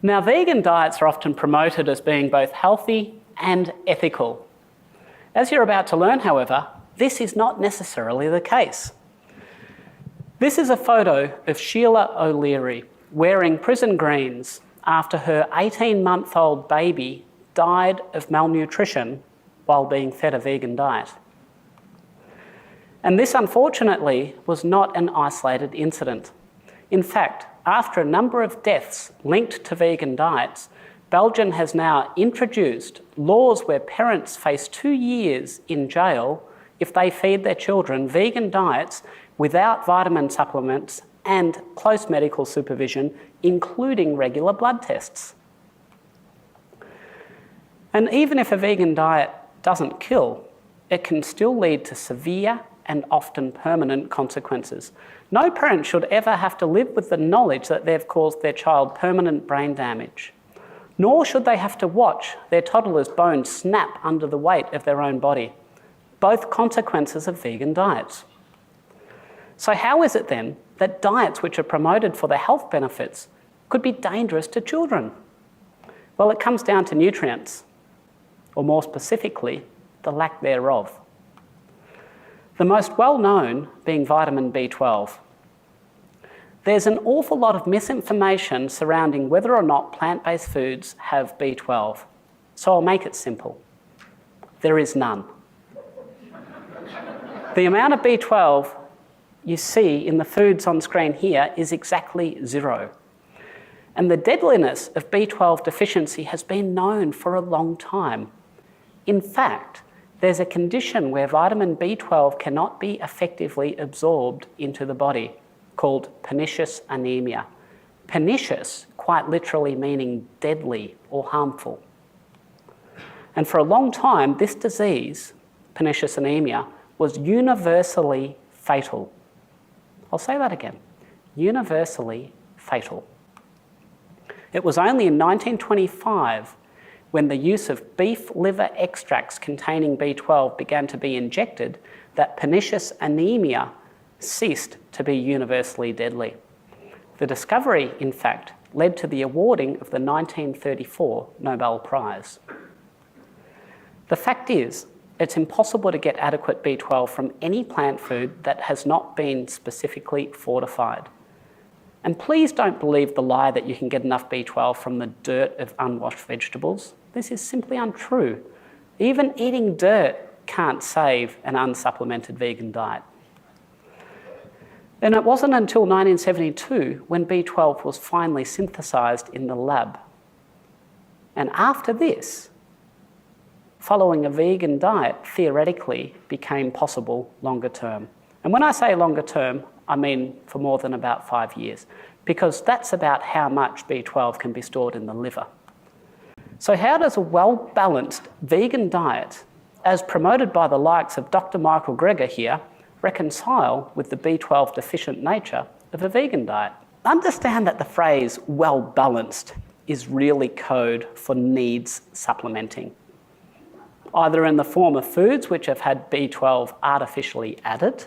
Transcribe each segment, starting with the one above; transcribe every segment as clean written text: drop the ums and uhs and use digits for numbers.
Now, vegan diets are often promoted as being both healthy and ethical. As you're about to learn, however, this is not necessarily the case. This is a photo of Sheila O'Leary wearing prison greens after her 18-month-old baby died of malnutrition while being fed a vegan diet. And this, unfortunately, was not an isolated incident. In fact, after a number of deaths linked to vegan diets, Belgium has now introduced laws where parents face 2 years in jail if they feed their children vegan diets without vitamin supplements and close medical supervision, including regular blood tests. And even if a vegan diet doesn't kill, it can still lead to severe and often permanent consequences. No parent should ever have to live with the knowledge that they've caused their child permanent brain damage, nor should they have to watch their toddler's bones snap under the weight of their own body, both consequences of vegan diets. So how is it then that diets which are promoted for their health benefits could be dangerous to children? Well, it comes down to nutrients, or more specifically, the lack thereof. The most well-known being vitamin B12. There's an awful lot of misinformation surrounding whether or not plant-based foods have B12, so I'll make it simple. There is none. The amount of B12 you see in the foods on screen here is exactly 0. And the deadliness of B12 deficiency has been known for a long time. In fact, there's a condition where vitamin B12 cannot be effectively absorbed into the body, called pernicious anemia. Pernicious, quite literally meaning deadly or harmful. And for a long time, this disease, pernicious anemia, was universally fatal. I'll say that again, universally fatal. It was only in 1925 when the use of beef liver extracts containing B12 began to be injected that pernicious anemia ceased to be universally deadly. The discovery, in fact, led to the awarding of the 1934 Nobel Prize. The fact is, it's impossible to get adequate B12 from any plant food that has not been specifically fortified. And please don't believe the lie that you can get enough B12 from the dirt of unwashed vegetables. This is simply untrue. Even eating dirt can't save an unsupplemented vegan diet. And it wasn't until 1972 when B12 was finally synthesised in the lab. And after this, following a vegan diet theoretically became possible longer term. And when I say longer term, I mean for more than about 5 years, because that's about how much B12 can be stored in the liver. So how does a well-balanced vegan diet, as promoted by the likes of Dr. Michael Greger here, reconcile with the B12 deficient nature of a vegan diet? Understand that the phrase well-balanced is really code for needs supplementing, either in the form of foods which have had B12 artificially added,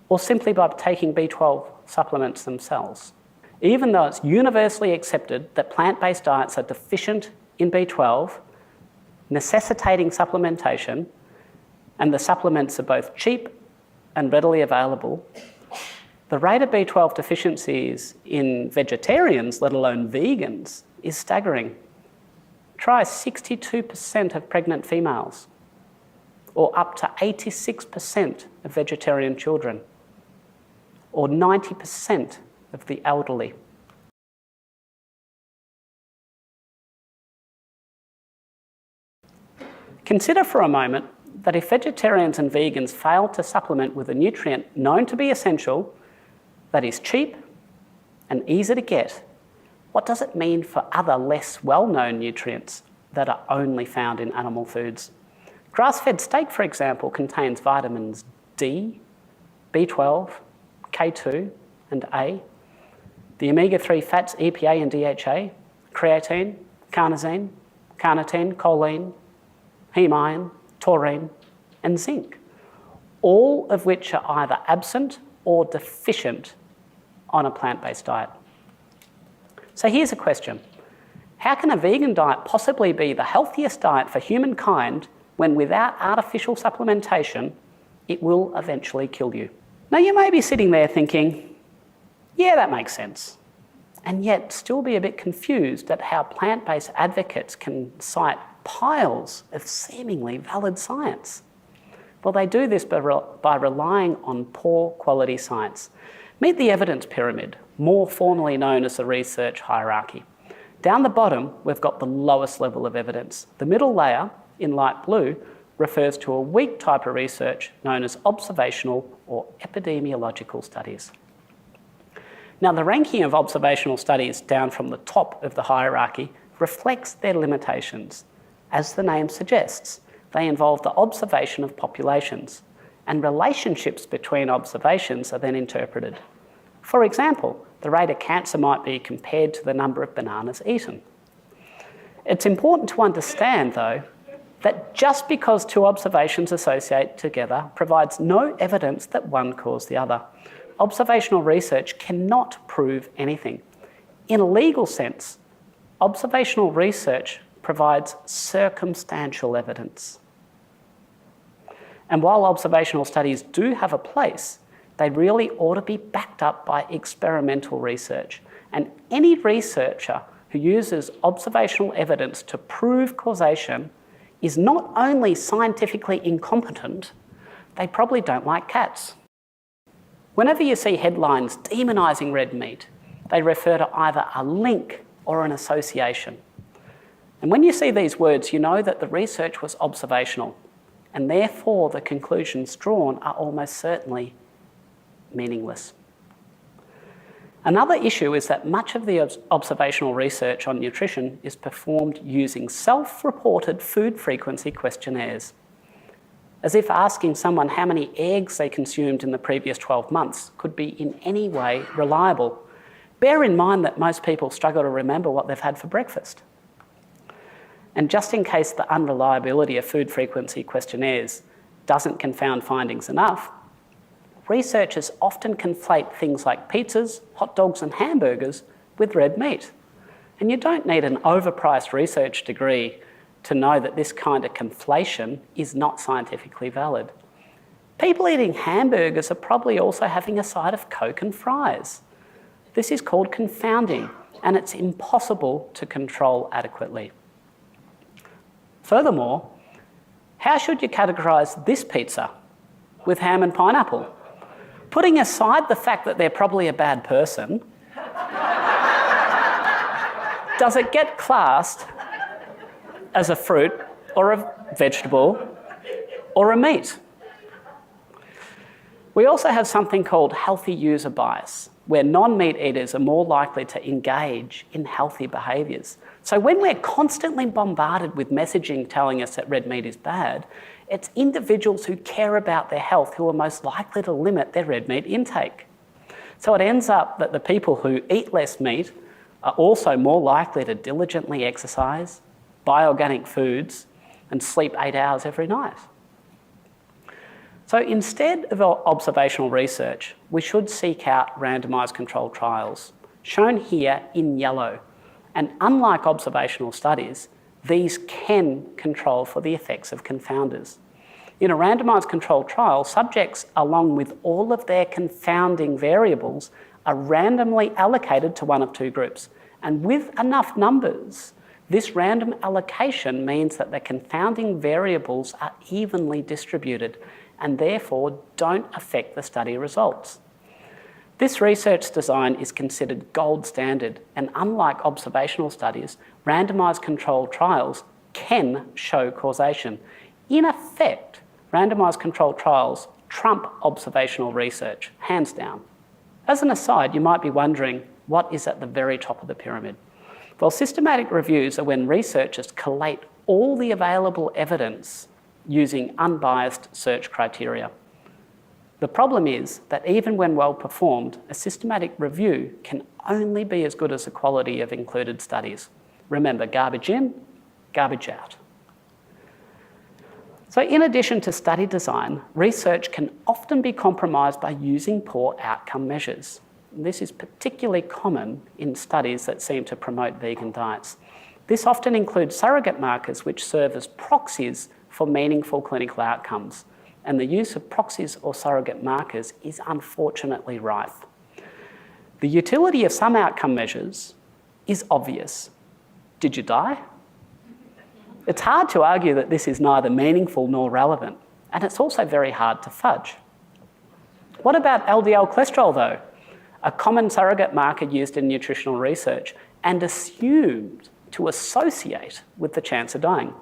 or simply by taking B12 supplements themselves. Even though it's universally accepted that plant-based diets are deficient in B12, necessitating supplementation, and the supplements are both cheap and readily available, the rate of B12 deficiencies in vegetarians, let alone vegans, is staggering. Try 62% of pregnant females, or up to 86% of vegetarian children, or 90% of the elderly. Consider for a moment that if vegetarians and vegans fail to supplement with a nutrient known to be essential, that is cheap and easy to get, what does it mean for other less well-known nutrients that are only found in animal foods? Grass-fed steak, for example, contains vitamins D, B12, K2 and A, the omega-3 fats EPA and DHEA, creatine, carnosine, carnitine, choline, heme iron, taurine and zinc, all of which are either absent or deficient on a plant-based diet. So here's a question. How can a vegan diet possibly be the healthiest diet for humankind when without artificial supplementation, it will eventually kill you? Now you may be sitting there thinking, yeah, that makes sense, and yet still be a bit confused at how plant-based advocates can cite piles of seemingly valid science. Well, they do this by relying on poor quality science. Meet the evidence pyramid, more formally known as the research hierarchy. Down the bottom, we've got the lowest level of evidence. The middle layer, in light blue, refers to a weak type of research known as observational or epidemiological studies. Now, the ranking of observational studies down from the top of the hierarchy reflects their limitations. As the name suggests, they involve the observation of populations, and relationships between observations are then interpreted. For example, the rate of cancer might be compared to the number of bananas eaten. It's important to understand, though, that just because two observations associate together provides no evidence that one caused the other. Observational research cannot prove anything. In a legal sense, observational research provides circumstantial evidence. And while observational studies do have a place, they really ought to be backed up by experimental research. And any researcher who uses observational evidence to prove causation is not only scientifically incompetent, they probably don't like cats. Whenever you see headlines demonising red meat, they refer to either a link or an association. And when you see these words, you know that the research was observational, and therefore the conclusions drawn are almost certainly meaningless. Another issue is that much of the observational research on nutrition is performed using self-reported food frequency questionnaires, as if asking someone how many eggs they consumed in the previous 12 months could be in any way reliable. Bear in mind that most people struggle to remember what they've had for breakfast. And just in case the unreliability of food frequency questionnaires doesn't confound findings enough, researchers often conflate things like pizzas, hot dogs and hamburgers with red meat. And you don't need an overpriced research degree to know that this kind of conflation is not scientifically valid. People eating hamburgers are probably also having a side of Coke and fries. This is called confounding, and it's impossible to control adequately. Furthermore, how should you categorise this pizza with ham and pineapple? Putting aside the fact that they're probably a bad person, does it get classed as a fruit or a vegetable or a meat? We also have something called healthy user bias, where non-meat eaters are more likely to engage in healthy behaviours. So when we're constantly bombarded with messaging telling us that red meat is bad, it's individuals who care about their health who are most likely to limit their red meat intake. So it ends up that the people who eat less meat are also more likely to diligently exercise, buy organic foods, and sleep 8 hours every night. So instead of observational research, we should seek out randomised controlled trials, shown here in yellow. And unlike observational studies, these can control for the effects of confounders. In a randomised controlled trial, subjects, along with all of their confounding variables, are randomly allocated to one of two groups. And with enough numbers, this random allocation means that the confounding variables are evenly distributed and therefore don't affect the study results. This research design is considered gold standard, and unlike observational studies, randomised controlled trials can show causation. In effect, randomised controlled trials trump observational research, hands down. As an aside, you might be wondering, what is at the very top of the pyramid? Well, systematic reviews are when researchers collate all the available evidence using unbiased search criteria. The problem is that even when well performed, a systematic review can only be as good as the quality of included studies. Remember, garbage in, garbage out. So in addition to study design, research can often be compromised by using poor outcome measures. This is particularly common in studies that seem to promote vegan diets. This often includes surrogate markers which serve as proxies for meaningful clinical outcomes, and the use of proxies or surrogate markers is unfortunately rife. The utility of some outcome measures is obvious. Did you die? It's hard to argue that this is neither meaningful nor relevant, and it's also very hard to fudge. What about LDL cholesterol though? A common surrogate marker used in nutritional research and assumed to associate with the chance of dying.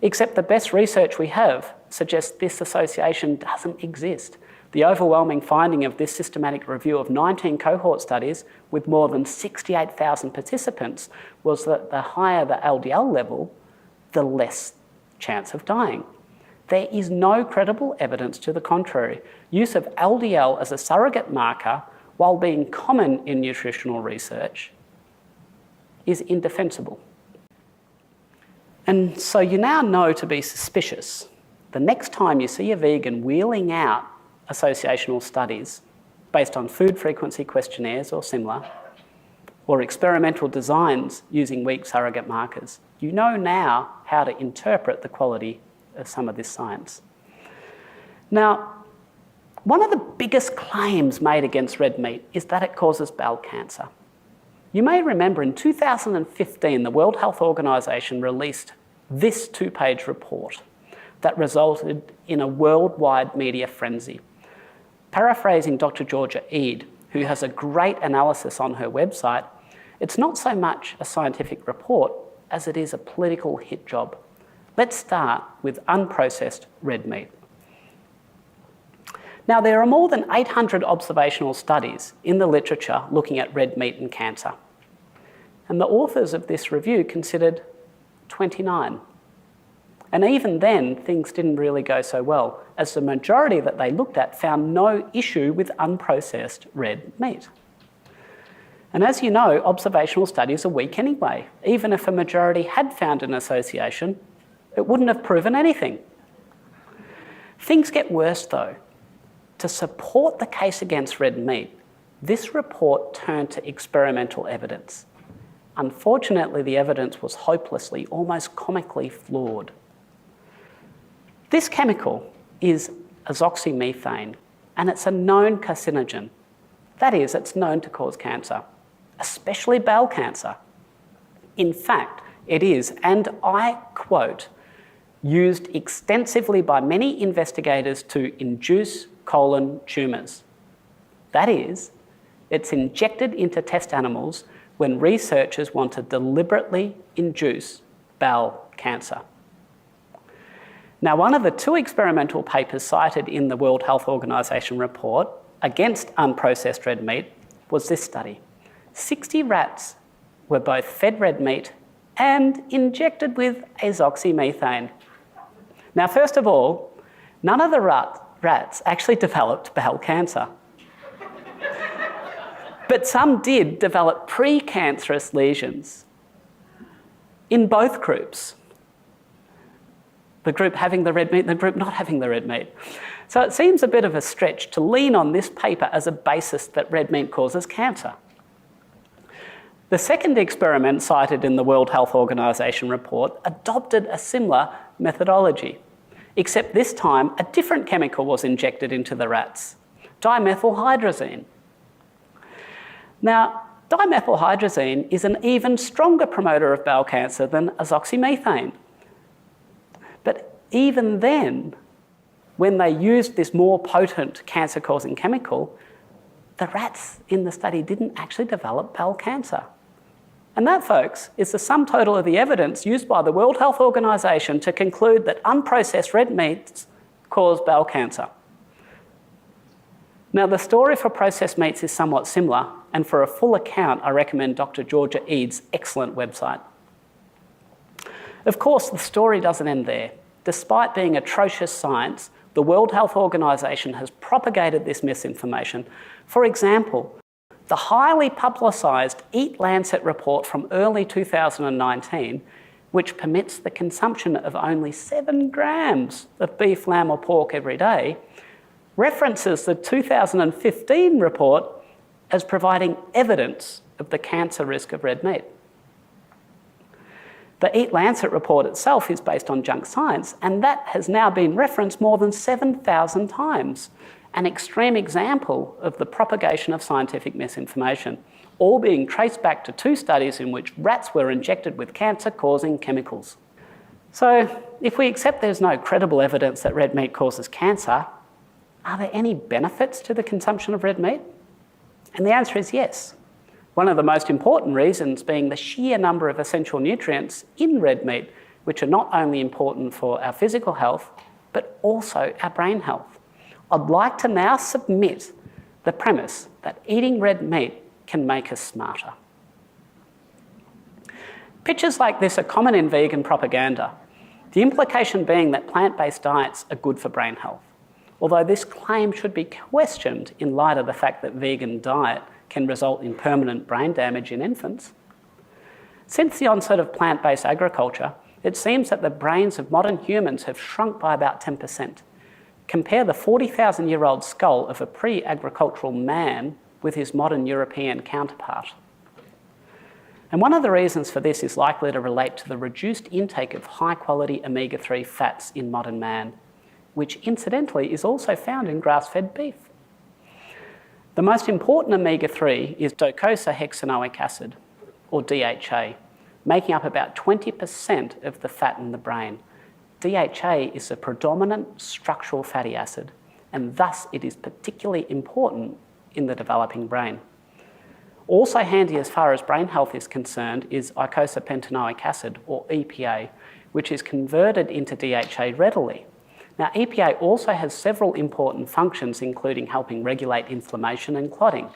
Except the best research we have suggests this association doesn't exist. The overwhelming finding of this systematic review of 19 cohort studies with more than 68,000 participants was that the higher the LDL level, the less chance of dying. There is no credible evidence to the contrary. Use of LDL as a surrogate marker, while being common in nutritional research, is indefensible. And so you now know to be suspicious. The next time you see a vegan wheeling out associational studies based on food frequency questionnaires or similar, or experimental designs using weak surrogate markers, you know now how to interpret the quality of some of this science. Now, one of the biggest claims made against red meat is that it causes bowel cancer. You may remember in 2015, the World Health Organization released this 2-page report that resulted in a worldwide media frenzy. Paraphrasing Dr. Georgia Ede, who has a great analysis on her website, it's not so much a scientific report as it is a political hit job. Let's start with unprocessed red meat. Now, there are more than 800 observational studies in the literature looking at red meat and cancer. And the authors of this review considered 29. And even then, things didn't really go so well, as the majority that they looked at found no issue with unprocessed red meat. And as you know, observational studies are weak anyway. Even if a majority had found an association, it wouldn't have proven anything. Things get worse though. To support the case against red meat, this report turned to experimental evidence. Unfortunately, the evidence was hopelessly, almost comically flawed. This chemical is azoxymethane, and it's a known carcinogen. That is, it's known to cause cancer, especially bowel cancer. In fact, it is, and I quote, used extensively by many investigators to induce colon tumours. That is, it's injected into test animals when researchers want to deliberately induce bowel cancer. Now, one of the 2 experimental papers cited in the World Health Organization report against unprocessed red meat was this study. 60 rats were both fed red meat and injected with azoxymethane. Now, first of all, none of the rats actually developed bowel cancer. But some did develop precancerous lesions in both groups. The group having the red meat and the group not having the red meat. So it seems a bit of a stretch to lean on this paper as a basis that red meat causes cancer. The second experiment cited in the World Health Organization report adopted a similar methodology, except this time a different chemical was injected into the rats, dimethylhydrazine. Now, dimethylhydrazine is an even stronger promoter of bowel cancer than azoxymethane. But even then, when they used this more potent cancer-causing chemical, the rats in the study didn't actually develop bowel cancer. And that, folks, is the sum total of the evidence used by the World Health Organization to conclude that unprocessed red meats cause bowel cancer. Now, the story for processed meats is somewhat similar, and for a full account, I recommend Dr. Georgia Ede's excellent website. Of course, the story doesn't end there. Despite being atrocious science, the World Health Organization has propagated this misinformation. For example, the highly publicised Eat Lancet report from early 2019, which permits the consumption of only 7 grams of beef, lamb or pork every day, references the 2015 report as providing evidence of the cancer risk of red meat. The Eat Lancet report itself is based on junk science, and that has now been referenced more than 7,000 times. An extreme example of the propagation of scientific misinformation, all being traced back to 2 studies in which rats were injected with cancer-causing chemicals. So, if we accept there's no credible evidence that red meat causes cancer, are there any benefits to the consumption of red meat? And the answer is yes. One of the most important reasons being the sheer number of essential nutrients in red meat, which are not only important for our physical health, but also our brain health. I'd like to now submit the premise that eating red meat can make us smarter. Pictures like this are common in vegan propaganda, the implication being that plant-based diets are good for brain health, although this claim should be questioned in light of the fact that vegan diet can result in permanent brain damage in infants. Since the onset of plant-based agriculture, it seems that the brains of modern humans have shrunk by about 10%. Compare the 40,000-year-old skull of a pre-agricultural man with his modern European counterpart. And one of the reasons for this is likely to relate to the reduced intake of high-quality omega-3 fats in modern man, which incidentally is also found in grass-fed beef. The most important omega-3 is docosahexaenoic acid, or DHA, making up about 20% of the fat in the brain. DHA is a predominant structural fatty acid, and thus it is particularly important in the developing brain. Also handy as far as brain health is concerned is eicosapentaenoic acid, or EPA, which is converted into DHA readily. Now, EPA also has several important functions, including helping regulate inflammation and clotting.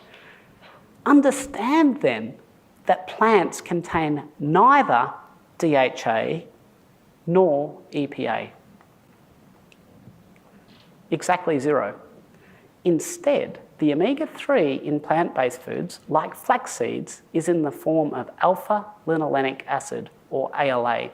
Understand then that plants contain neither DHA nor EPA. Exactly 0. Instead, the omega-3 in plant-based foods, like flax seeds, is in the form of alpha-linolenic acid, or ALA.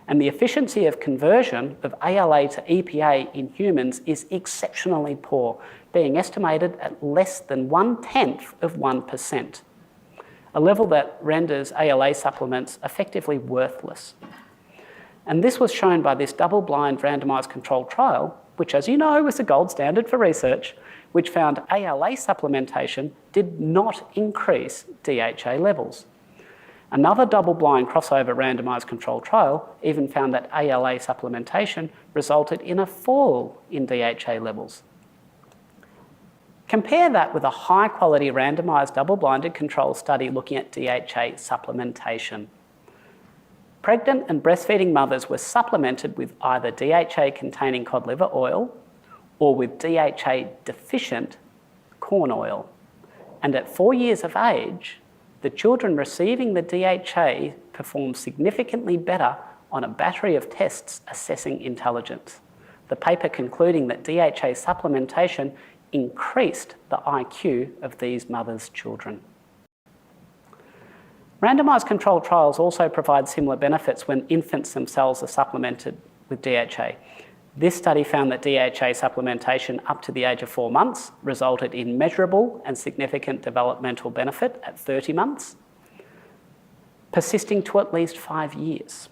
And the efficiency of conversion of ALA to EPA in humans is exceptionally poor, being estimated at less than 0.1%, a level that renders ALA supplements effectively worthless. And this was shown by this double-blind randomised controlled trial, which, as you know, was the gold standard for research, which found ALA supplementation did not increase DHA levels. Another double-blind crossover randomised controlled trial even found that ALA supplementation resulted in a fall in DHA levels. Compare that with a high-quality randomised double-blinded control study looking at DHA supplementation. Pregnant and breastfeeding mothers were supplemented with either DHA-containing cod liver oil or with DHA-deficient corn oil. And at 4 years of age, the children receiving the DHA performed significantly better on a battery of tests assessing intelligence, the paper concluding that DHA supplementation increased the IQ of these mothers' children. Randomised controlled trials also provide similar benefits when infants themselves are supplemented with DHA. This study found that DHA supplementation up to the age of 4 months resulted in measurable and significant developmental benefit at 30 months, persisting to at least 5 years.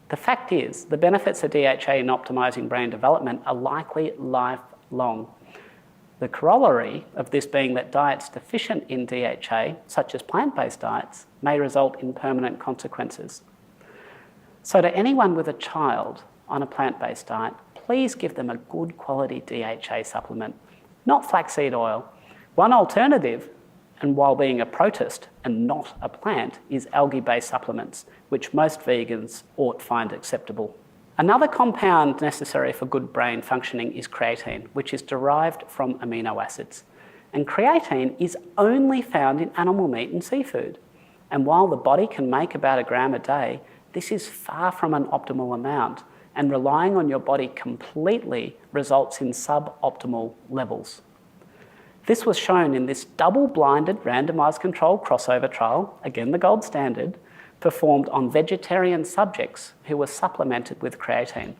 The fact is, the benefits of DHA in optimising brain development are likely lifelong. The corollary of this being that diets deficient in DHA, such as plant-based diets, may result in permanent consequences. So to anyone with a child on a plant-based diet, please give them a good quality DHA supplement, not flaxseed oil. One alternative, and while being a protist and not a plant, is algae-based supplements, which most vegans ought find acceptable. Another compound necessary for good brain functioning is creatine, which is derived from amino acids. And creatine is only found in animal meat and seafood. And while the body can make about 1 gram a day, this is far from an optimal amount, and relying on your body completely results in suboptimal levels. This was shown in this double-blinded randomised controlled crossover trial, again the gold standard, performed on vegetarian subjects who were supplemented with creatine.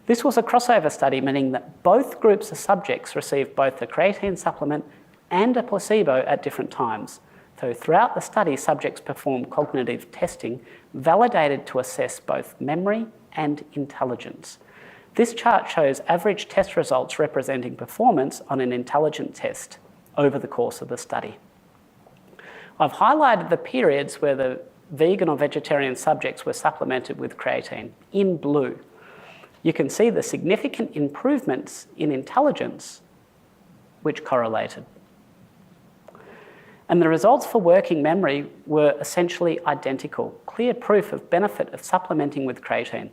This was a crossover study, meaning that both groups of subjects received both the creatine supplement and a placebo at different times. So throughout the study, subjects performed cognitive testing validated to assess both memory and intelligence. This chart shows average test results representing performance on an intelligence test over the course of the study. I've highlighted the periods where the vegan or vegetarian subjects were supplemented with creatine in blue. You can see the significant improvements in intelligence which correlated. And the results for working memory were essentially identical, clear proof of benefit of supplementing with creatine,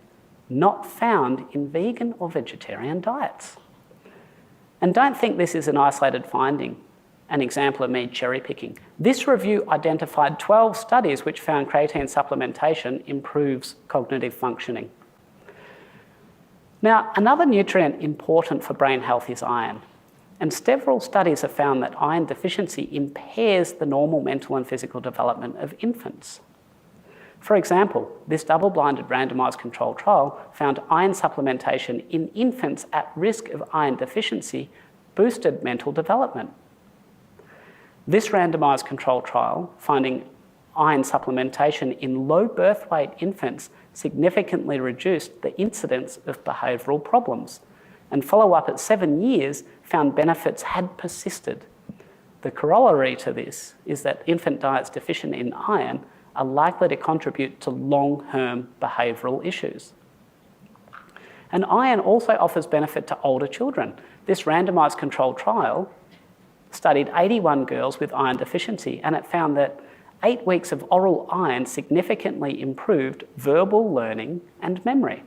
not found in vegan or vegetarian diets. And don't think this is an isolated finding, an example of me cherry picking. This review identified 12 studies which found creatine supplementation improves cognitive functioning. Now, another nutrient important for brain health is iron. And several studies have found that iron deficiency impairs the normal mental and physical development of infants. For example, this double-blinded randomised controlled trial found iron supplementation in infants at risk of iron deficiency boosted mental development. This randomised controlled trial, finding iron supplementation in low birth weight infants, significantly reduced the incidence of behavioural problems, and follow-up at 7 years found benefits had persisted. The corollary to this is that infant diets deficient in iron are likely to contribute to long-term behavioural issues. And iron also offers benefit to older children. This randomised controlled trial studied 81 girls with iron deficiency, and it found that 8 weeks of oral iron significantly improved verbal learning and memory.